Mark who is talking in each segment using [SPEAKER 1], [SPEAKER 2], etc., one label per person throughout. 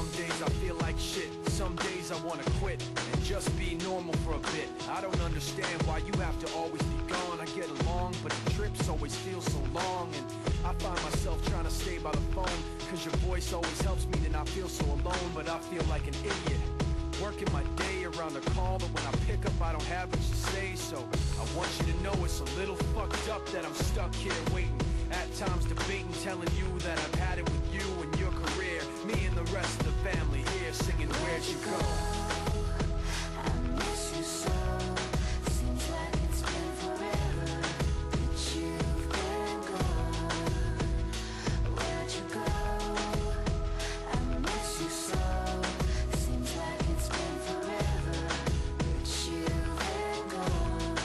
[SPEAKER 1] Some days I feel like shit, some days I wanna quit and just be normal for a bit. I don't understand why you have to always be gone. I get along, but the trips always feel so long. And I find myself trying to stay by the phone, cause your voice always helps me to not feel so alone. But I feel like an idiot, working my day around a call that when I pick up I don't have much to say. So I want you to know it's a little fucked up that I'm stuck here waiting, at times debating, telling you that I've had it with you and your career. Me and the rest of the family here singing Where'd You Go?
[SPEAKER 2] I miss you so. Seems like it's been forever that you've been gone. Where'd you go? I miss you so. Seems like it's been forever that you've been gone.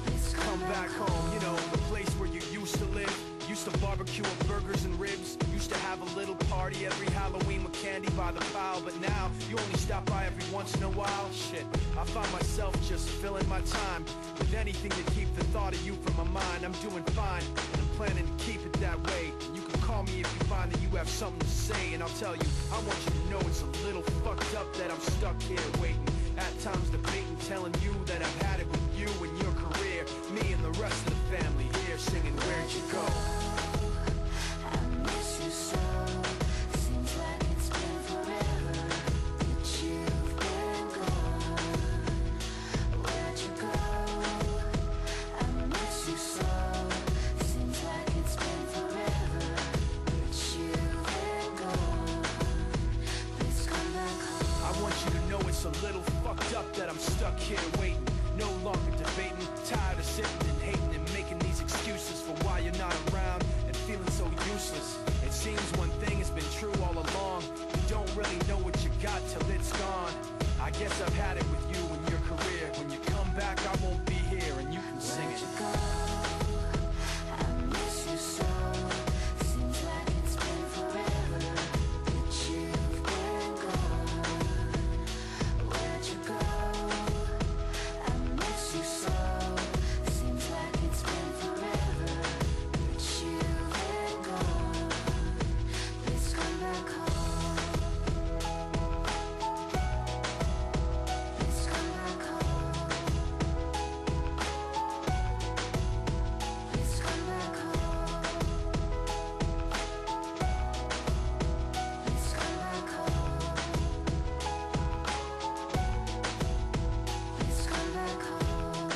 [SPEAKER 2] Please
[SPEAKER 1] Come back home, you know, the place where you used to live. Used to barbecue with burgers and ribs. Used to have a little party every Halloween with candy by the pile. But now, you only stop by every once in a while. Shit, I find myself just filling my time with anything to keep the thought of you from my mind. I'm doing fine, and I'm planning to keep it that way. And you can call me if you find that you have something to say. And I'll tell you, I want you to know it's a little fucked up that I'm stuck here waiting, at times debating, telling you that I've had it with you and your career. Me and the rest of the family here singing Where'd You Go?
[SPEAKER 2] I miss you so. Seems like it's been forever that you've been gone. Where'd you go? I miss you so. Seems like it's been forever that you've been gone. Please come back home.
[SPEAKER 1] I want you to know it's a little fucked up that I'm stuck here waiting, no longer debating, tired of sitting and hating and making these excuses for why you're not around and feeling so useless. It seems one thing has been true all along: you don't really know what you got till it's gone. I guess I've had it with you and your career. When you come back I won't be here and you can sing
[SPEAKER 2] Where'd
[SPEAKER 1] it.
[SPEAKER 2] you go? I miss you so. Seems like it's been forever that you've been gone. Where'd you go? I miss you so. Seems like it's been forever that you've been gone. Please come back home. Please come back home. Please come back home. Please come back home. Please come back home.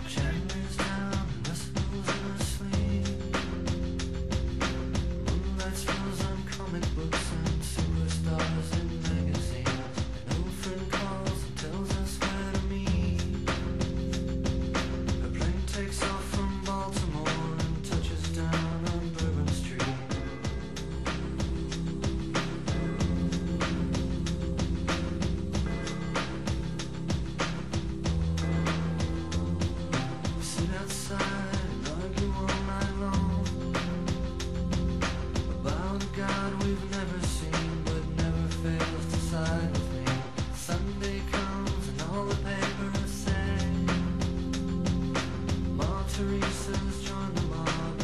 [SPEAKER 2] Shadows down, whistles in the sleep. Moonlight spills on comic books and superstars in magazines. An old friend calls and tells us where to meet. A plane takes off from Baltimore and touches down on Bourbon Street. We sit outside and argue all night long about a God we've never seen but never fails to side with me. Sunday comes and all the papers say Ma Teresa's joined the mob